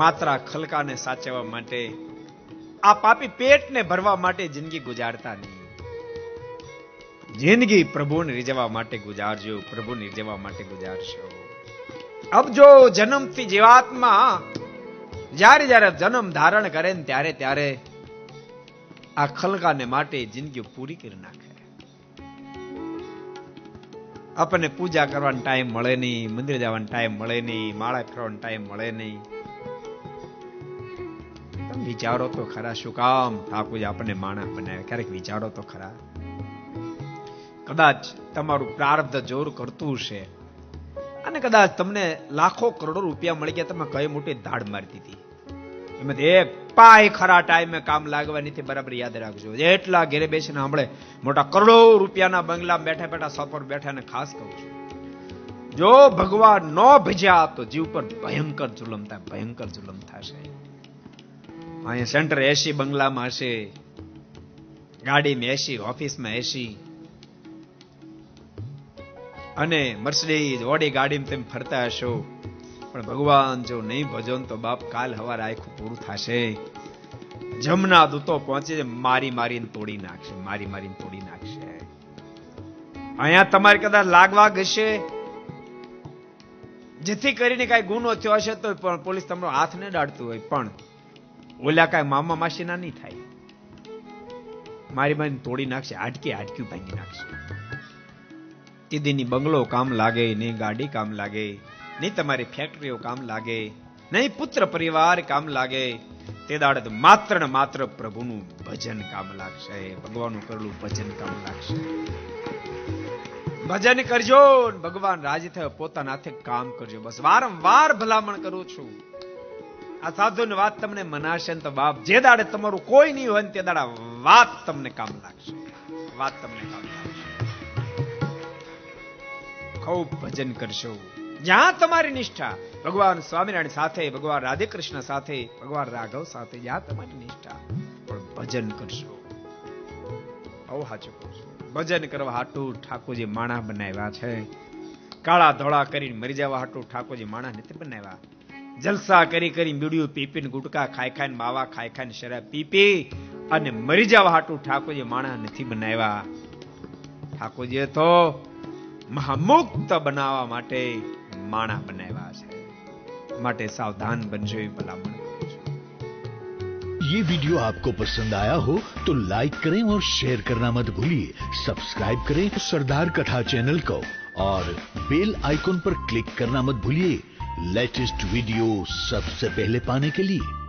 માત્ર ખલકાને સાચવવા માટે, આ પાપી પેટને ભરવા માટે જિંદગી ગુજારતા નહીં. જિંદગી પ્રભુને રીઝવવા માટે ગુજારજો, પ્રભુને રીઝવવા માટે ગુજારશો. અબ જો જન્મથી જીવાત્મા જ્યારે જ્યારે જન્મ ધારણ કરે ને ત્યારે ત્યારે આ ખલકાને માટે જિંદગી પૂરી કરી નાખે. આપણને પૂજા કરવાનો ટાઈમ મળે નહીં, મંદિર જવાનો ટાઈમ મળે નહીં, માળા ફેરવાનો ટાઈમ મળે નહીં. તમે વિચારો તો ખરા, શું કામ ઠાકોરજી આપણને માણસ બનાવે? ક્યારેક વિચારો તો ખરા. કદાચ તમારું પ્રારબ્ધ જોર કરતું હશે અને કદાચ તમને લાખો કરોડો રૂપિયા મળી ગયા, તમે કઈ મોટી ધાડ મારી દીધી. એમાં એક પાય ખરા ટાઈમે કામ લાગવા નથી. બરાબર યાદ રાખજો. જેટલા ઘેરે બેસીને સાંભળે, મોટા કરોડો રૂપિયાના બંગલા બેઠા બેઠા સફર બેઠા ને ખાસ કહું છું, જો ભગવાન ન ભજ્યા તો જીવ પર ભયંકર જુલમ થાય, ભયંકર જુલમ થશે. અહીંયા સેન્ટર એસી બંગલામાં હશે, ગાડીમાં એસી, ઓફિસમાં એસી, અને મર્સિડીઝ ઓડી ગાડીમાં તેમ ફરતા હશો, પણ ભગવાન જો નહીં ભજો તો બાપ કાલ હવારે આખું પૂરું થશે. જમના દૂતો પહોંચે, મારી મારીને તોડી નાખશે, મારી મારીને તોડી નાખશે. અહીંયા તમારે કદાચ લાગવાગ હશે, જેથી કરીને કઈ ગુનો થયો હશે તો પણ પોલીસ તમારો હાથ ને ડાળતું હોય, પણ ઓલા કઈ મામા માસીના નહીં થાય. મારી મારીને તોડી નાખશે, હાડકી હાડક્યું ભાંગી નાખશે. દીદીની બંગલો કામ લાગે નહીં, ગાડી કામ લાગે નહીં, તમારી ફેક્ટરીઓ કામ લાગે નહીં, પુત્ર પરિવાર કામ લાગે. તે દાડે તો માત્ર ને માત્ર પ્રભુનું ભજન કામ લાગશે, ભગવાનનું કરેલું ભજન કામ લાગશે. ભજન કરજો, ભગવાન રાજી થાય, પોતાના હાથે કામ કરજો. બસ વારંવાર ભલામણ કરું છું. આ સાધુની વાત તમને મનાશે ને તો બાપ, જે દાડે તમારું કોઈ નહીં હોય ને તે દાડે વાત તમને કામ લાગશે, વાત તમને કામ લાગશે. ખૂબ ભજન કરશો. જ્યાં તમારી નિષ્ઠા ભગવાન સ્વામિનારાયણ સાથે, ભગવાન રાધે કૃષ્ણ સાથે, ભગવાન રાઘવ સાથે, જ્યાં તમારી નિષ્ઠા, પણ ભજન કરશો. બહુ સાચું કહું છું. ભજન કરવા હાટું ઠાકોરજી માણસ બનાવ્યા છે. કાળા ધોળા કરીને મરી જવા હાટું ઠાકોરજી માણસ નથી બનાવ્યા. જલસા કરી કરી બીડીઓ પીપીને, ગુટકા ખાઈ ખાઈને, માવા ખાઈ ખાઈને, શરાબ પીપી અને મરી જવા હાટું ઠાકોરજી માણસ નથી બનાવ્યા. ઠાકોરજીએ તો મહામુક્ત બનાવવા માટે માણા બનાવ્યા છે. માટે સાવધાન બનજો એ ભલામણ કરું છું. ये वीडियो आपको पसंद आया हो तो लाइक करें और शेयर करना मत भूलिए. सब्सक्राइब करें सरदार कथा चैनल को और बेल आइकॉन पर क्लिक करना मत भूलिए लेटेस्ट वीडियो सबसे पहले पाने के लिए.